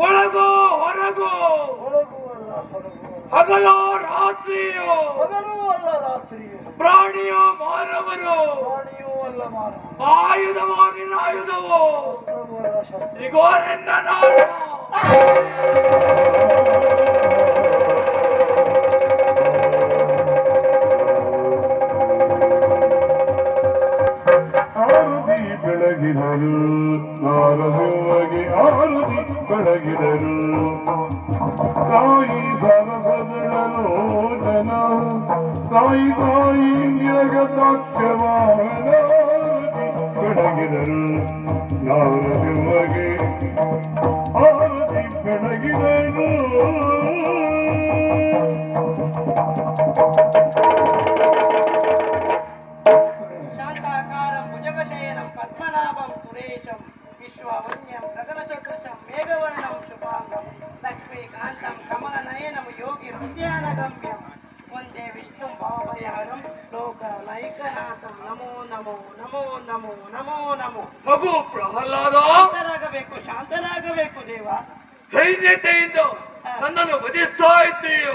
ಒಳಗೋ ಹೊರಗೋ ಹಗಲೋ ರಾತ್ರಿಯೋ ಪ್ರಾಣಿಯೋ ಮಾನವನು ಆಯುಧವೋ ನಿರಾಯುಧವೋ ಇಗೋ ನಿನ್ನ ನಾನು ಬೆಳಗಿನರು ನಾರದವಾಗಿ ಆರು ಬೆಳಗಿದರು ತಾಯಿ ಸರಸದಳನು ಜನ ತಾಯಿ ತಾಯಿ ನಿರಗತಾಕ್ಷವಾರದಿ ಬೆಳಗಿದರು ನಾನು ನಿಮಗೆ ಆರತಿ ಬೆಳಗಿದರು ಶಾಂತಾಕಾರಂ ಭುಜಗಶಯನಂ ಪದ್ಮನಾಭಂ ಸುರೇಶಂ ವಿಶ್ವವನ್ಯಂ ಗಗನಸದೃಶಂ ಮೇಘವರ್ಣಂ ಶುಭಾಂಗಂ ಲಕ್ಷ್ಮೀಕಾಂತಂ ಕಮಲನಯನಂ ಯೋಗಿ ಹೃದಯಾನಗಮ್ಯಂ ವಂದೇ ವಿಷ್ಣು ಭಾವಯಹರಂ ಲೋಕಲೈಕನಾಥಂ ನಮೋ ನಮೋ ನಮೋ ನಮೋ ನಮೋ ನಮೋ. ಮಗು ಪ್ರಹ್ಲಾದ, ಶಾಂತರಾಗಬೇಕು ದೇವ. ಧೈರ್ಯತೆಯಿಂದ ನನ್ನನ್ನು ವಧಿಸ್ತಾ ಇದ್ದೀಯೋ.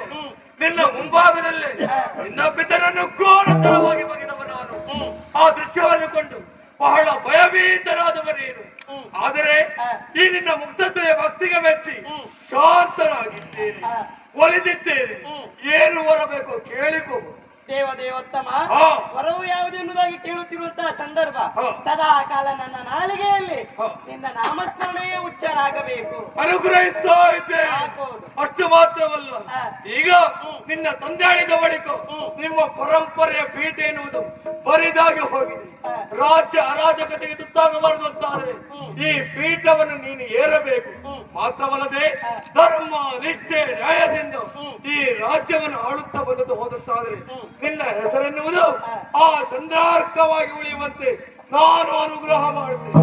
ನಿನ್ನ ಮುಂಭಾಗದಲ್ಲಿ ನಿನ್ನ ಪಿತರನ್ನು ಘೋರತರವಾಗಿ ಬಗೆದವ ನಾನು. ಆ ದೃಶ್ಯವನ್ನು ಕೊಂಡು ಬಹಳ ಭಯಭೀತರಾದವರೇನು. ಆದರೆ ಈ ನಿನ್ನ ಮುಗ್ಧತೆಯ ಭಕ್ತಿಗೆ ಮೆಚ್ಚಿ ಶಾಂತರಾಗಿದ್ದೇನೆ, ಒಲಿದಿದ್ದೇನೆ. ಏನು ಬರಬೇಕು ಕೇಳಿಕೋ. ದೇವೋತ್ತಮ, ವರವು ಯಾವುದು ಎನ್ನುವುದಾಗಿ ಕೇಳುತ್ತಿರುವಂತಹ ಸಂದರ್ಭ ಸದಾ ಕಾಲ ನನ್ನ ನಾಲಿಗೆಯಲ್ಲಿ ನಿನ್ನ ನಾಮಸ್ಮರಣೆಯೇ ಉಚ್ಚಾರಾಗಬೇಕು. ಅನುಗ್ರಹಿಸ್ತಾ ಇದ್ದೇನೆ. ಅಷ್ಟು ಮಾತ್ರವಲ್ಲ, ಈಗ ನಿನ್ನ ತಂದಾಡಿದ ಬಳಿಕ ನಿಮ್ಮ ಪರಂಪರೆಯ ಪೀಠ ಎನ್ನುವುದು ಬರಿದಾಗಿ ಹೋಗಿದೆ. ರಾಜ್ಯ ಅರಾಜಕತೆಗೆ ತುತ್ತಾಗಬಾರದು ಅಂತಾದ್ರೆ ಈ ಪೀಠವನ್ನು ನೀನು ಏರಬೇಕು. ಮಾತ್ರವಲ್ಲದೆ ಧರ್ಮ ನಿಷ್ಠೆ ನ್ಯಾಯದಿಂದ ಈ ರಾಜ್ಯವನ್ನು ಆಳುತ್ತಾ ಬಂದದ್ದು ಹೋದಂತಾದ್ರೆ ನಿನ್ನ ಹೆಸರೆನ್ನುವುದು ಆ ಚಂದ್ರಾರ್ಕವಾಗಿ ಉಳಿಯುವಂತೆ ನಾನು ಅನುಗ್ರಹ ಮಾಡುತ್ತೇನೆ.